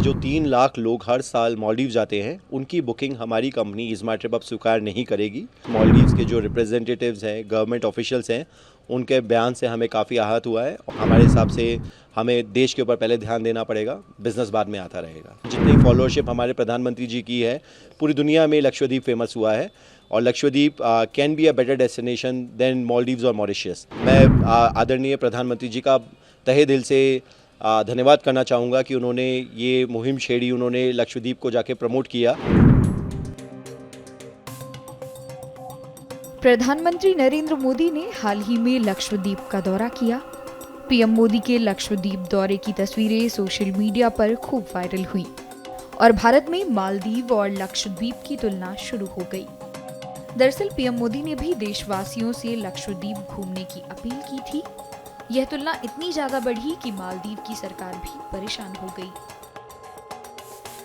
से जो 3 लाख लोग हर साल मालदीव जाते हैं, उनकी बुकिंग हमारी कंपनी इज़मार्ट ट्रिप अब स्वीकार नहीं करेगी। मालदीव्स के जो रिप्रेजेंटेटिव्स हैं, गवर्नमेंट ऑफिशियल्स हैं, उनके बयान से हमें काफ़ी आहत हुआ है। हमारे हिसाब से हमें देश के ऊपर पहले ध्यान देना पड़ेगा, बिजनेस बाद में आता रहेगा। जितनी फॉलोअरशिप हमारे प्रधानमंत्री जी की है, पूरी दुनिया में लक्षद्वीप फेमस हुआ है और Lakshadweep can be a better destination than Maldives और मॉरिशस। मैं आदरणीय प्रधानमंत्री जी का तहे दिल से धन्यवाद करना चाहूँगा कि उन्होंने ये मुहिम छेड़ी, उन्होंने लक्षद्वीप को जाके प्रमोट किया। प्रधानमंत्री नरेंद्र मोदी ने हाल ही में लक्षद्वीप का दौरा किया। पीएम मोदी के लक्षद्वीप दौरे की तस्वीरें सोशल मीडिया पर खूब वायरल हुई और भारत में मालदीव और लक्षद्वीप की तुलना शुरू हो गई। दरअसल पीएम मोदी ने भी देशवासियों से लक्षद्वीप घूमने की अपील की थी। यह तुलना इतनी ज्यादा बढ़ी कि मालदीव की सरकार भी परेशान हो गई।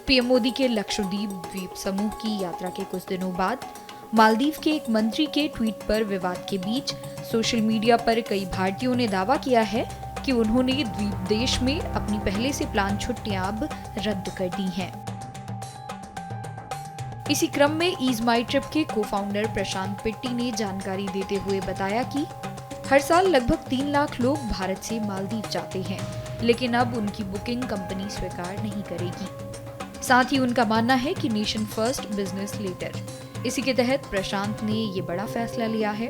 पीएम मोदी के लक्षद्वीप द्वीप समूह की यात्रा के कुछ दिनों बाद मालदीव के एक मंत्री के ट्वीट पर विवाद के बीच सोशल मीडिया पर कई भारतीयों ने दावा किया है कि उन्होंने द्वीप देश में अपनी पहले से प्लान छुट्टियां अब रद्द कर दी हैं। इसी क्रम में इज़मार्ट ट्रिप के को-फाउंडर प्रशांत पिट्टी ने जानकारी देते हुए बताया कि हर साल लगभग 3 लाख लोग भारत से मालदीव जाते हैं, लेकिन अब उनकी बुकिंग कंपनी स्वीकार नहीं करेगी। साथ ही उनका मानना है कि नेशन फर्स्ट बिजनेस लेटर, इसी के तहत प्रशांत ने ये बड़ा फैसला लिया है।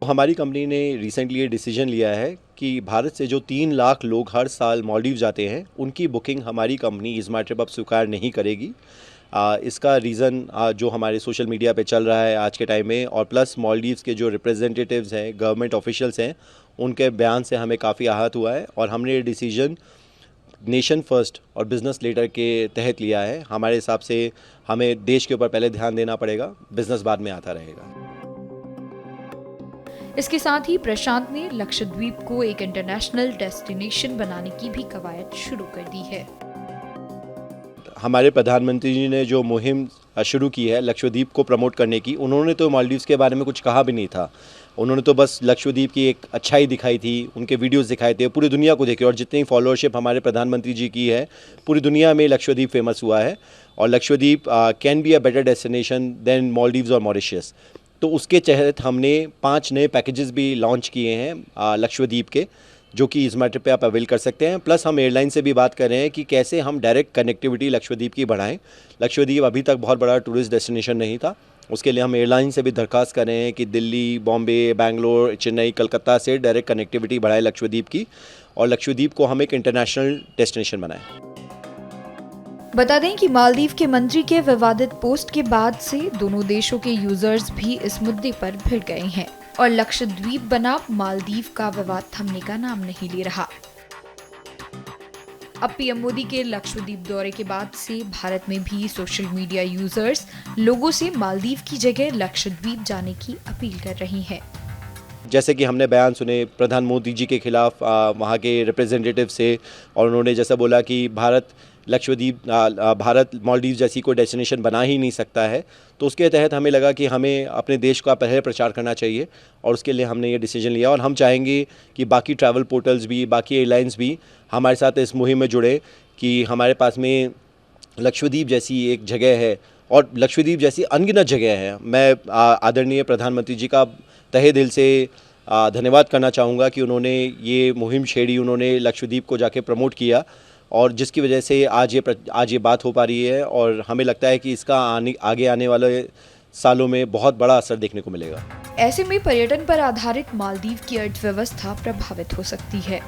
हमारी कंपनी ने रिसेंटली ये डिसीजन लिया है कि भारत से जो 3 लाख लोग हर साल मालदीव जाते हैं, उनकी बुकिंग हमारी कंपनी इज़मार्ट ट्रिप अब स्वीकार नहीं करेगी। इसका रीज़न जो हमारे सोशल मीडिया पे चल रहा है आज के टाइम में, और प्लस मालदीव्स के जो रिप्रेजेंटेटिव्स हैं, गवर्नमेंट ऑफिशियल्स हैं, उनके बयान से हमें काफ़ी आहत हुआ है और हमने ये डिसीजन नेशन फर्स्ट और बिज़नेस लेटर के तहत लिया है। हमारे हिसाब से हमें देश के ऊपर पहले ध्यान देना पड़ेगा, बिजनेस बाद में आता रहेगा। इसके साथ ही प्रशांत ने लक्षद्वीप को एक इंटरनेशनल डेस्टिनेशन बनाने की भी कवायद शुरू कर दी है। हमारे प्रधानमंत्री जी ने जो मुहिम शुरू की है लक्षद्वीप को प्रमोट करने की, उन्होंने तो मालदीव्स के बारे में कुछ कहा भी नहीं था। उन्होंने तो बस लक्षद्वीप की एक अच्छाई दिखाई थी, उनके वीडियोस दिखाए थे, पूरी दुनिया को देखे। और जितनी फॉलोअरशिप हमारे प्रधानमंत्री जी की है, पूरी दुनिया में लक्षद्वीप फेमस हुआ है और Lakshadweep can be a better destination than Maldives और मॉरिशस। तो उसके तहत हमने 5 नए पैकेजेस भी लॉन्च किए हैं लक्षद्वीप के, जो कि इज़मार्ट ट्रिप पे आप अवेल कर सकते हैं। प्लस हम एयरलाइन से भी बात कर रहे हैं कि कैसे हम डायरेक्ट कनेक्टिविटी लक्षद्वीप की बढ़ाएं। लक्षद्वीप अभी तक बहुत बड़ा टूरिस्ट डेस्टिनेशन नहीं था, उसके लिए हम एयरलाइन से भी दरख्वास्त कर रहे हैं कि दिल्ली, बॉम्बे, बैंगलोर, चेन्नई, कलकत्ता से डायरेक्ट कनेक्टिविटी बढ़ाए लक्षद्वीप की और लक्षद्वीप को हम एक इंटरनेशनल डेस्टिनेशन बनाएं। बता दें कि मालदीव के मंत्री के विवादित पोस्ट के बाद से दोनों देशों के यूजर्स भी इस मुद्दे पर भिड़ गए हैं और लक्षद्वीप बनाम मालदीव का विवाद थमने का नाम नहीं ले रहा। अब पीएम मोदी के लक्षद्वीप दौरे के बाद से भारत में भी सोशल मीडिया यूजर्स लोगों से मालदीव की जगह लक्षद्वीप जाने की अपील कर रही हैं। जैसे कि हमने बयान सुने प्रधान मोदी जी के खिलाफ वहाँ के रिप्रेजेंटेटिव से, और उन्होंने जैसा बोला कि भारत मालदीव जैसी कोई डेस्टिनेशन बना ही नहीं सकता है, तो उसके तहत हमें लगा कि हमें अपने देश का पहले प्रचार करना चाहिए और उसके लिए हमने ये डिसीजन लिया। और हम चाहेंगे कि बाकी ट्रैवल पोर्टल्स भी, बाकी एयरलाइंस भी हमारे साथ इस मुहिम में जुड़े कि हमारे पास में लक्षद्वीप जैसी एक जगह है और लक्षद्वीप जैसी अनगिनत जगह है। मैं आदरणीय प्रधानमंत्री जी का तहे दिल से धन्यवाद करना चाहूँगा कि उन्होंने ये मुहिम छेड़ी, उन्होंने लक्षद्वीप को जाके प्रमोट किया और जिसकी वजह से आज ये बात हो पा रही है और हमें लगता है कि इसका आगे आने वाले सालों में बहुत बड़ा असर देखने को मिलेगा। ऐसे में पर्यटन पर आधारित मालदीव की अर्थव्यवस्था प्रभावित हो सकती है।